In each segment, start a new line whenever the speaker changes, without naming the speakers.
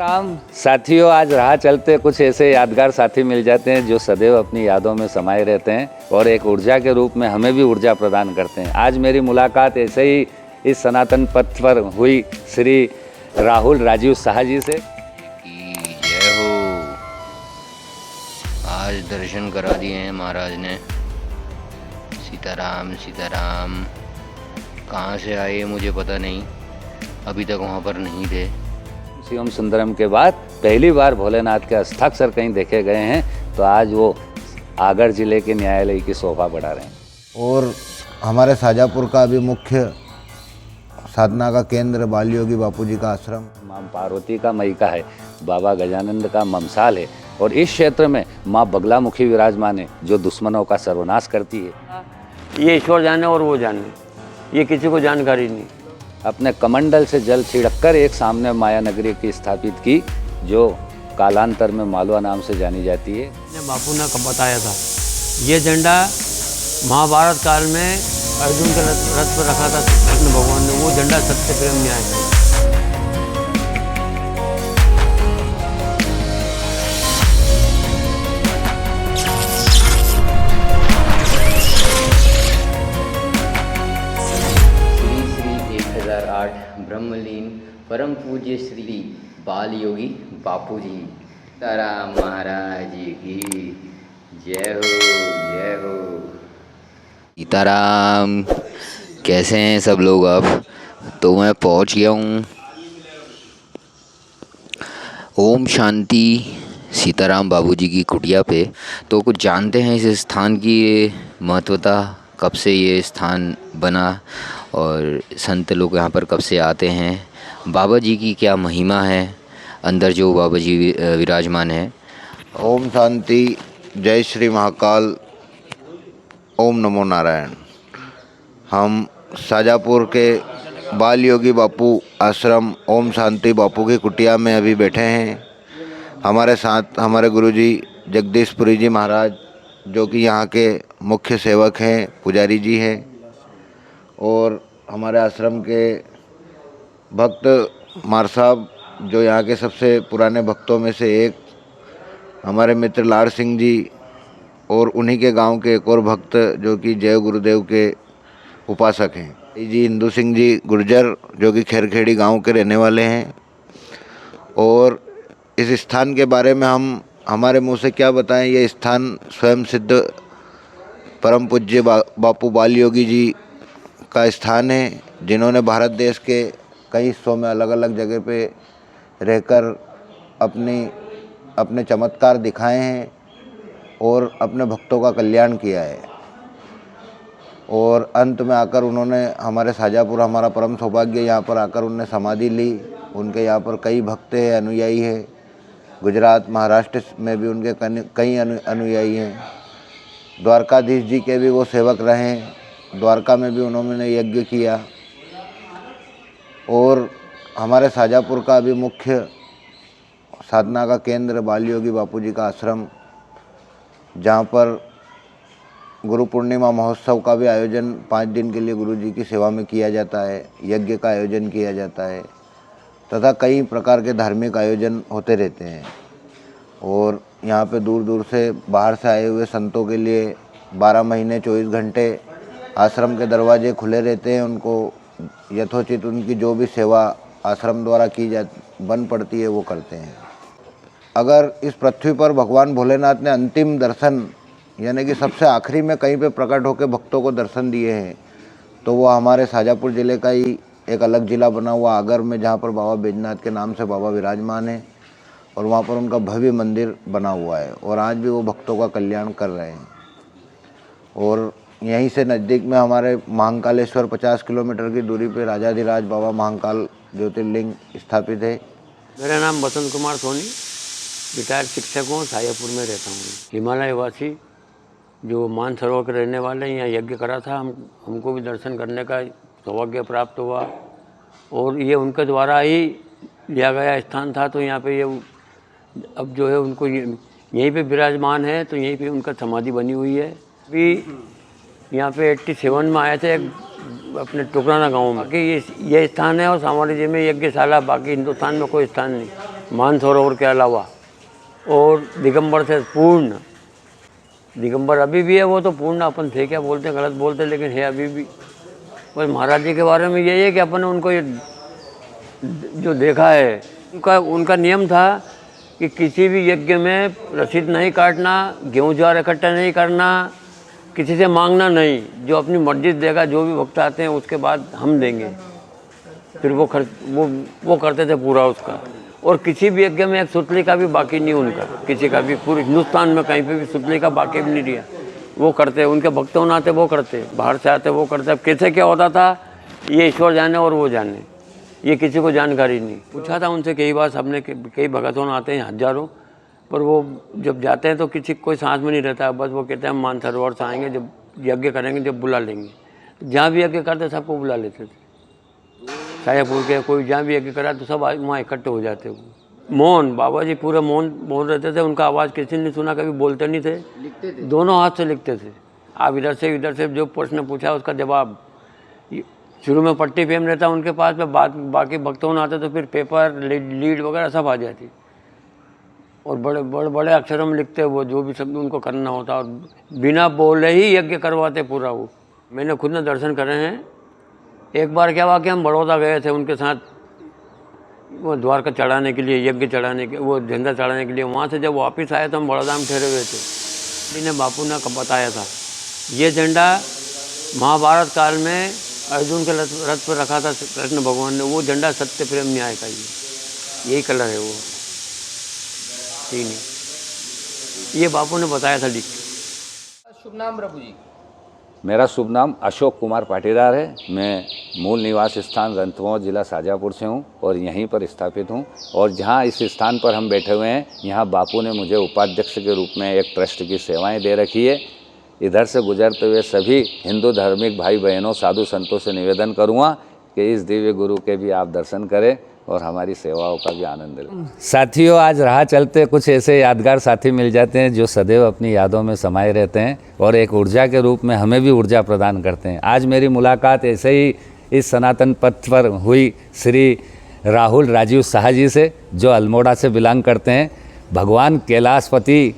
राम साथियों, आज राह चलते कुछ ऐसे यादगार साथी मिल जाते हैं जो सदैव अपनी यादों में समाये रहते हैं और एक ऊर्जा के रूप में हमें भी ऊर्जा प्रदान करते हैं। आज मेरी मुलाकात ऐसे ही इस सनातन पथ पर हुई श्री राहुल राजीव शाह जी से।
जय हो। आज दर्शन करा दिए हैं महाराज ने। सीताराम सीताराम। कहाँ से आए मुझे पता नहीं, अभी तक वहाँ पर नहीं थे।
शिवम सुंदरम के बाद पहली बार भोलेनाथ के हस्ताक्षर कहीं देखे गए हैं, तो आज वो आगर जिले के न्यायालय की शोभा बढ़ा रहे हैं।
और हमारे शाजापुर का भी मुख्य साधना का केंद्र बाल योगी बापूजी का आश्रम,
माँ पार्वती का मयिका है, बाबा गजानंद का ममसाल है और इस क्षेत्र में माँ बगलामुखी विराजमान है जो दुश्मनों का सर्वनाश करती है।
ये ईश्वर जाने और वो जाने, ये किसी को जानकारी नहीं।
अपने कमंडल से जल छिड़ककर एक सामने माया नगरी की स्थापित की जो कालांतर में मालवा नाम से जानी जाती है।
बापू ने कब बताया था, ये झंडा महाभारत काल में अर्जुन के रथ पर रखा था कृष्ण भगवान ने, वो झंडा सत्य प्रेम न्याय है।
ब्रह्मलीन परम पूज्य श्री बाल योगी बापूजी सीताराम महाराज की जय हो जय हो। सीताराम। कैसे हैं सब लोग? अब तो मैं पहुंच गया हूँ। ओम शांति। सीताराम बाबूजी की कुटिया पे। तो कुछ जानते हैं इस स्थान की महत्वता, कब से ये स्थान बना और संत लोग यहाँ पर कब से आते हैं, बाबा जी की क्या महिमा है, अंदर जो बाबा जी विराजमान है।
ओम शांति। जय श्री महाकाल। ओम नमो नारायण। हम शाजापुर के बाल योगी बापू आश्रम ओम शांति बापू की कुटिया में अभी बैठे हैं। हमारे साथ हमारे गुरुजी जगदीशपुरी जी महाराज जो कि यहाँ के मुख्य सेवक हैं, पुजारी जी हैं, और हमारे आश्रम के भक्त मार साहब जो यहाँ के सबसे पुराने भक्तों में से एक, हमारे मित्र लाड़ सिंह जी, और उन्हीं के गांव के एक और भक्त जो कि जय गुरुदेव के उपासक हैं जी हिंदू सिंह जी गुर्जर जो कि खैरखेड़ी गांव के रहने वाले हैं। और इस स्थान के बारे में हम हमारे मुंह से क्या बताएं, ये स्थान स्वयं सिद्ध परम पूज्य बापू बाल योगी जी का स्थान है, जिन्होंने भारत देश के कई हिस्सों में अलग अलग जगह पे रहकर अपने चमत्कार दिखाए हैं और अपने भक्तों का कल्याण किया है। और अंत में आकर उन्होंने हमारे शाजापुर, हमारा परम सौभाग्य, यहाँ पर आकर उन्होंने समाधि ली। उनके यहाँ पर कई भक्त हैं, अनुयायी हैं। गुजरात महाराष्ट्र में भी उनके कई अनुयायी हैं। द्वारकाधीश जी के भी वो सेवक रहे, द्वारका में भी उन्होंने यज्ञ किया। और हमारे शाजापुर का भी मुख्य साधना का केंद्र बाल योगी बापूजी का आश्रम, जहाँ पर गुरु पूर्णिमा महोत्सव का भी आयोजन 5 दिन के लिए गुरुजी की सेवा में किया जाता है, यज्ञ का आयोजन किया जाता है तथा कई प्रकार के धार्मिक आयोजन होते रहते हैं। और यहाँ पे दूर दूर से बाहर से आए हुए संतों के लिए 12 महीने 24 घंटे आश्रम के दरवाजे खुले रहते हैं। उनको यथोचित उनकी जो भी सेवा आश्रम द्वारा की बन पड़ती है वो करते हैं। अगर इस पृथ्वी पर भगवान भोलेनाथ ने अंतिम दर्शन यानी कि सबसे आखिरी में कहीं पे प्रकट होकर भक्तों को दर्शन दिए हैं, तो वो हमारे शाजापुर ज़िले का ही एक अलग ज़िला बना हुआ आगर में, जहाँ पर बाबा बैजनाथ के नाम से बाबा विराजमान है और वहाँ पर उनका भव्य मंदिर बना हुआ है और आज भी वो भक्तों का कल्याण कर रहे हैं। और यहीं से नज़दीक में हमारे महाकालेश्वर 50 किलोमीटर की दूरी पे राजाधिराज बाबा महाकाल ज्योतिर्लिंग स्थापित है।
मेरा नाम वसंत कुमार सोनी, रिटायर्ड शिक्षक हूँ, शाजापुर में रहता हूँ। हिमालय वासी जो मानसरोवर के रहने वाले हैं, यहाँ यज्ञ करा था, हमको भी दर्शन करने का सौभाग्य प्राप्त हुआ और ये उनके द्वारा ही लिया गया स्थान था। तो यहाँ पे ये अब जो है उनको यहीं पे विराजमान है, तो यहीं पे उनका समाधि बनी हुई है। अभी यहाँ पे 87 में आए थे अपने टुकराना गांव में कि ये स्थान है और सामान्य जी में यज्ञशाला, बाकी हिंदुस्तान में कोई स्थान नहीं। मानसरोवर के अलावा, और दिगंबर से पूर्ण, दिगंबर अभी भी है, वो तो पूर्ण अपन थे क्या बोलते हैं, गलत बोलते हैं, लेकिन है अभी भी। बस महाराज जी के बारे में यही है कि अपन उनको ये जो देखा है, उनका नियम था कि किसी भी यज्ञ में रसीद नहीं काटना, गेहूँ ज्वार इकट्ठा नहीं करना, किसी से मांगना नहीं, जो अपनी मर्जी देगा, जो भी भक्त आते हैं उसके बाद हम देंगे। फिर वो खर्च वो करते थे पूरा उसका। और किसी भी यज्ञ में एक सुतली का भी बाकी नहीं उनका, किसी का भी, पूरे हिंदुस्तान में कहीं पे भी सुतली का बाकी भी नहीं दिया। वो करते, उनके भक्त होना आते वो करते, बाहर से आते वो करते। अब कैसे क्या होता था ये ईश्वर जाने और वो जाने, ये किसी को जानकारी नहीं। पूछा था उनसे कई बार, सबने, कई भगत होना आते हैं हजारों, पर वो जब जाते हैं तो किसी कोई सांस में नहीं रहता। बस वो कहते हैं हम मानसरोवर से आएंगे, जब यज्ञ करेंगे जब बुला लेंगे। जहाँ भी यज्ञ करते सबको बुला लेते थे। सायापुर के कोई जहाँ भी यज्ञ करा तो सब वहाँ इकट्ठे हो जाते। मौन, बाबा जी पूरे मौन बोल रहते थे, उनका आवाज़ किसी ने सुना, कभी बोलते नहीं थे, लिखते थे, दोनों हाथ से लिखते थे। आप इधर से जो प्रश्न पूछा उसका जवाब, शुरू में पट्टी पेन रहता उनके पास में, बाकी भक्तों ने आते तो फिर पेपर लीड वगैरह सब आ जाती, और बड़े अक्षरों में लिखते वो जो भी शब्द उनको करना होता, और बिना बोले ही यज्ञ करवाते पूरा वो। मैंने खुद ने दर्शन करे हैं। एक बार क्या हुआ कि हम बड़ौदा गए थे उनके साथ, वो द्वारका चढ़ाने के लिए, यज्ञ चढ़ाने के, वो झंडा चढ़ाने के लिए। वहाँ से जब वापस आए तो हम बड़ौदा में ठहरे हुए थे। इन्हें बापू ने बताया था ये झंडा महाभारत काल में अर्जुन के रथ पर रखा था कृष्ण भगवान ने, वो झंडा सत्य प्रेम न्याय का यही कलर है वो, तीन ही। ये बापू ने बताया था लिख के।
शुभ नाम प्रभु जी?
मेरा शुभ नाम अशोक कुमार पाटीदार है। मैं मूल निवास स्थान रंथमौर जिला शाजापुर से हूँ और यहीं पर स्थापित हूँ। और जहाँ इस स्थान पर हम बैठे हुए हैं, यहाँ बापू ने मुझे उपाध्यक्ष के रूप में एक ट्रस्ट की सेवाएं दे रखी है। इधर से गुजरते हुए सभी हिंदू धार्मिक भाई बहनों, साधु संतों से निवेदन करूँगा कि इस दिव्य गुरु के भी आप दर्शन करें और हमारी सेवाओं का भी आनंद लें। साथियों, आज राह चलते कुछ ऐसे यादगार साथी मिल जाते हैं जो सदैव अपनी यादों में समाये रहते हैं और एक ऊर्जा के रूप में हमें भी ऊर्जा प्रदान करते हैं। आज मेरी मुलाकात ऐसे ही इस सनातन पथ पर हुई श्री राहुल राजीव शाह जी से, जो अल्मोड़ा से बिलोंग करते हैं। भगवान कैलाशपति,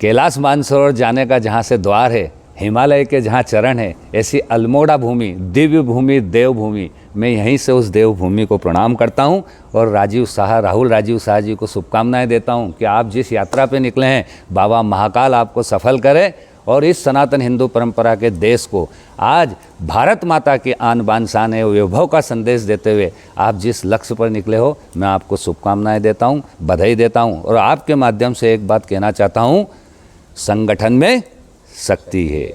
कैलाश मानसरोवर जाने का जहाँ से द्वार है, हिमालय के जहाँ चरण है, ऐसी अल्मोड़ा भूमि, दिव्य भूमि, देवभूमि, मैं यहीं से उस देवभूमि को प्रणाम करता हूं और राहुल राजीव शाह जी को शुभकामनाएं देता हूं कि आप जिस यात्रा पे निकले हैं, बाबा महाकाल आपको सफल करे और इस सनातन हिंदू परंपरा के देश को आज भारत माता की आन बान शान एवं वैभव का संदेश देते हुए आप जिस लक्ष्य पर निकले हो, मैं आपको शुभकामनाएं देता हूं, बधाई देता हूं। और आपके माध्यम से एक बात कहना चाहता हूं, संगठन में शक्ति है।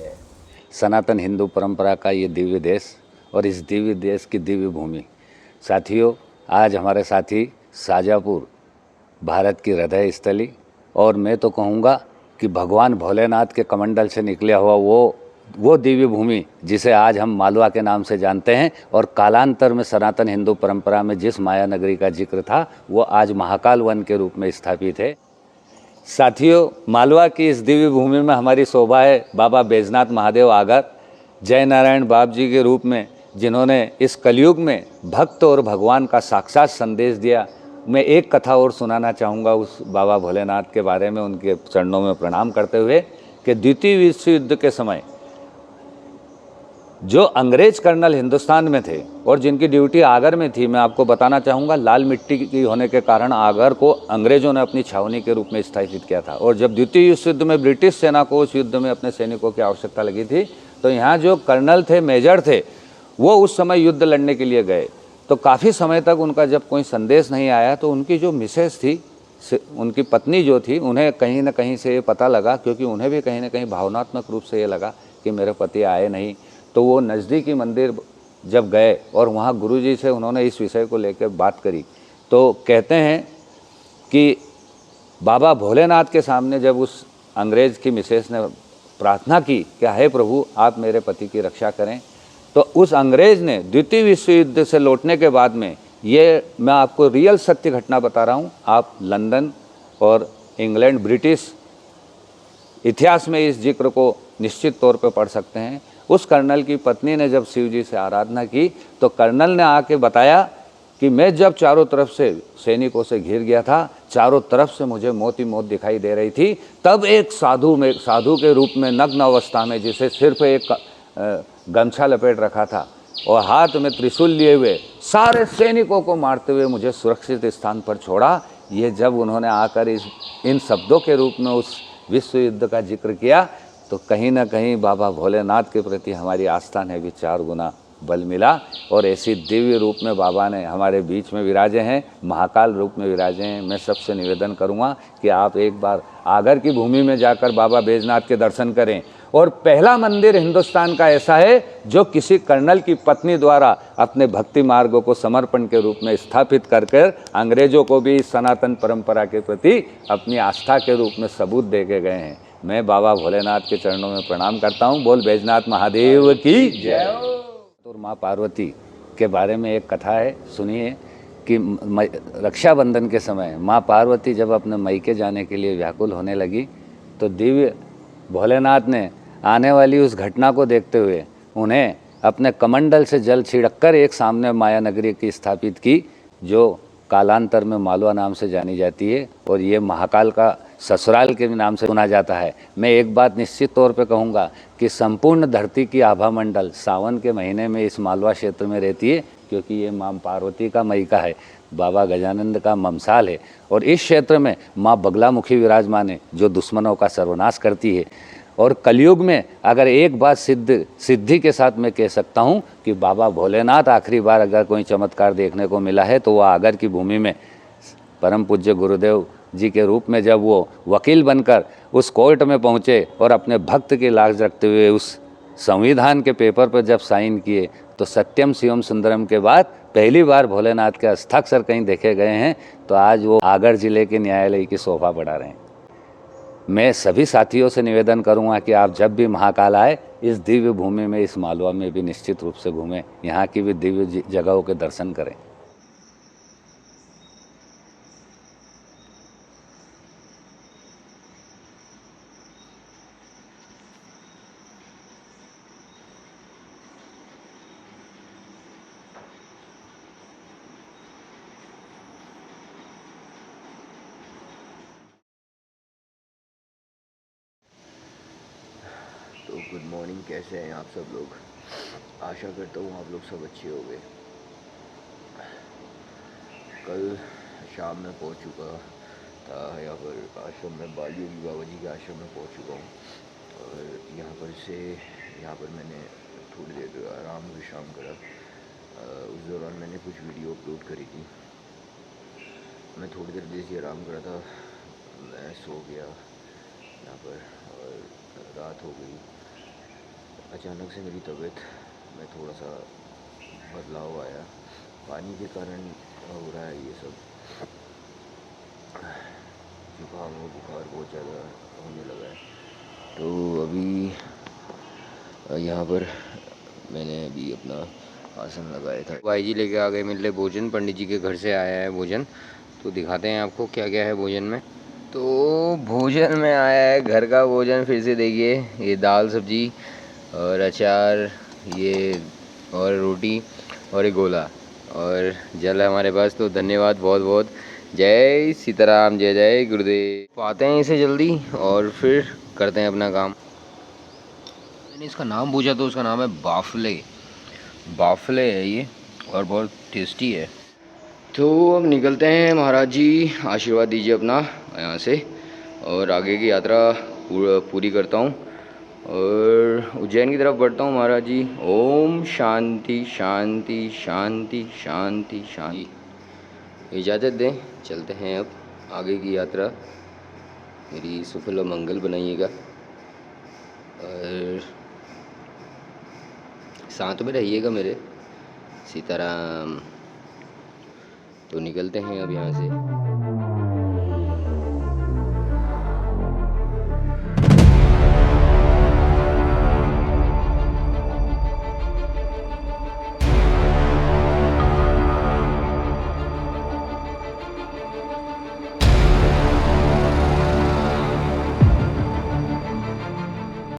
सनातन हिंदू परंपरा का ये दिव्य देश और इस दिव्य देश की दिव्य भूमि। साथियों, आज हमारे साथी शाजापुर भारत की हृदय स्थली और मैं तो कहूँगा कि भगवान भोलेनाथ के कमंडल से निकला हुआ वो दिव्य भूमि जिसे आज हम मालवा के नाम से जानते हैं और कालांतर में सनातन हिंदू परंपरा में जिस माया नगरी का जिक्र था वो आज महाकाल वन के रूप में स्थापित है। साथियों, मालवा की इस दिव्य भूमि में हमारी शोभा है बाबा बैजनाथ महादेव आगर, जय नारायण बाप जी के रूप में, जिन्होंने इस कलयुग में भक्त और भगवान का साक्षात संदेश दिया। मैं एक कथा और सुनाना चाहूँगा उस बाबा भोलेनाथ के बारे में, उनके चरणों में प्रणाम करते हुए कि द्वितीय विश्व युद्ध के समय जो अंग्रेज कर्नल हिंदुस्तान में थे और जिनकी ड्यूटी आगर में थी, मैं आपको बताना चाहूँगा, लाल मिट्टी की होने के कारण आगर को अंग्रेज़ों ने अपनी छावनी के रूप में स्थापित किया था। और जब द्वितीय विश्व युद्ध में ब्रिटिश सेना को उस युद्ध में अपने सैनिकों की आवश्यकता लगी थी, तो यहाँ जो कर्नल थे, मेजर थे, वो उस समय युद्ध लड़ने के लिए गए। तो काफ़ी समय तक उनका जब कोई संदेश नहीं आया, तो उनकी जो मिसेस थी, उनकी पत्नी जो थी, उन्हें कहीं ना कहीं से ये पता लगा, क्योंकि उन्हें भी कहीं ना कहीं भावनात्मक रूप से ये लगा कि मेरे पति आए नहीं। तो वो नज़दीकी मंदिर जब गए और वहाँ गुरुजी से उन्होंने इस विषय को लेकर बात करी, तो कहते हैं कि बाबा भोलेनाथ के सामने जब उस अंग्रेज़ की मिसेस ने प्रार्थना की कि हे प्रभु आप मेरे पति की रक्षा करें, तो उस अंग्रेज़ ने द्वितीय विश्व युद्ध से लौटने के बाद में, ये मैं आपको रियल सत्य घटना बता रहा हूँ, आप लंदन और इंग्लैंड ब्रिटिश इतिहास में इस जिक्र को निश्चित तौर पे पढ़ सकते हैं। उस कर्नल की पत्नी ने जब शिव जी से आराधना की, तो कर्नल ने आके बताया कि मैं जब चारों तरफ से सैनिकों से घिर गया था, चारों तरफ से मुझे मौत ही मौत दिखाई दे रही थी, तब एक साधु के रूप में नग्न अवस्था में, जिसे सिर्फ एक गमछा लपेट रखा था और हाथ में त्रिशूल लिए हुए सारे सैनिकों को मारते हुए मुझे सुरक्षित स्थान पर छोड़ा। ये जब उन्होंने आकर इन शब्दों के रूप में उस विश्व युद्ध का जिक्र किया, तो कहीं ना कहीं बाबा भोलेनाथ के प्रति हमारी आस्था ने भी 4 गुना बल मिला। और ऐसी दिव्य रूप में बाबा ने हमारे बीच में विराजे हैं, महाकाल रूप में विराजे हैं। मैं सबसे निवेदन करूंगा कि आप एक बार आगर की भूमि में जाकर बाबा बैजनाथ के दर्शन करें। और पहला मंदिर हिंदुस्तान का ऐसा है जो किसी कर्नल की पत्नी द्वारा अपने भक्ति मार्गों को समर्पण के रूप में स्थापित कर अंग्रेजों को भी सनातन परंपरा के प्रति अपनी आस्था के रूप में सबूत दे के गए हैं। मैं बाबा भोलेनाथ के चरणों में प्रणाम करता हूँ। बोल बैजनाथ महादेव की जय। और माँ पार्वती के बारे में एक कथा है, सुनिए कि रक्षाबंधन के समय माँ पार्वती जब अपने मैके जाने के लिए व्याकुल होने लगी, तो दिव्य भोलेनाथ ने आने वाली उस घटना को देखते हुए उन्हें अपने कमंडल से जल छिड़ककर एक सामने माया नगरी की स्थापित की, जो कालांतर में मालवा नाम से जानी जाती है और ये महाकाल का ससुराल के नाम से सुना जाता है। मैं एक बात निश्चित तौर पे कहूँगा कि संपूर्ण धरती की आभा मंडल सावन के महीने में इस मालवा क्षेत्र में रहती है, क्योंकि ये माँ पार्वती का मैका है, बाबा गजानंद का ममसाल है। और इस क्षेत्र में माँ बगलामुखी विराजमान है, जो दुश्मनों का सर्वनाश करती है। और कलयुग में अगर एक बात सिद्धि के साथ मैं कह सकता हूँ कि बाबा भोलेनाथ आखिरी बार अगर कोई चमत्कार देखने को मिला है तो वह आगर की भूमि में परम पूज्य गुरुदेव जी के रूप में जब वो वकील बनकर उस कोर्ट में पहुँचे और अपने भक्त की लाज रखते हुए उस संविधान के पेपर पर जब साइन किए, तो सत्यम शिवम सुंदरम के बाद पहली बार भोलेनाथ के हस्ताक्षर कहीं देखे गए हैं। तो आज वो आगर जिले के न्यायालय की शोभा बढ़ा रहे हैं। मैं सभी साथियों से निवेदन करूंगा कि आप जब भी महाकाल आए, इस दिव्य भूमि में, इस मालवा में भी निश्चित रूप से घूमें, यहाँ की भी दिव्य जगहों के दर्शन करें।
तो गुड मॉर्निंग, कैसे हैं आप सब लोग। आशा करता हूँ आप लोग सब अच्छे होंगे। कल शाम में पहुँच चुका था यहाँ पर आश्रम में, बालयोगी बाबा जी के आश्रम में पहुँच चुका हूँ। और यहाँ पर मैंने थोड़ी देर आराम विश्राम करा। उस दौरान मैंने कुछ वीडियो अपलोड करी थी। मैं थोड़ी देर जैसे आराम करा था, मैं सो गया यहाँ पर और रात हो गई। अचानक से मेरी तबीयत में थोड़ा सा बदलाव आया, पानी के कारण हो रहा है ये सब। जुकाम और बुखार बहुत ज़्यादा होने लगा है। तो अभी यहाँ पर मैंने अभी अपना आसन लगाया था। भाई जी लेके आ गए मेरे लिए भोजन, पंडित जी के घर से आया है भोजन, तो दिखाते हैं आपको क्या क्या है भोजन में। तो भोजन में आया है घर का भोजन, फिर से देखिए, ये दाल सब्जी और अचार, ये और रोटी और एक गोला और जल है हमारे पास। तो धन्यवाद बहुत बहुत। जय सीताराम, जय जय गुरुदेव। पाते हैं इसे जल्दी और फिर करते हैं अपना काम। मैंने इसका नाम पूछा तो उसका नाम है बाफले। बाफले है ये और बहुत टेस्टी है। तो अब निकलते हैं महाराज जी, आशीर्वाद दीजिए अपना यहाँ से और आगे की यात्रा पूरी करता हूँ और उज्जैन की तरफ बढ़ता हूँ महाराज जी। ओम शांति शांति शांति शांति शांति। इजाज़त दें, चलते हैं अब आगे की यात्रा। मेरी सफल और मंगल बनाइएगा और साथ में रहिएगा मेरे। सीताराम। तो निकलते हैं अब यहाँ से।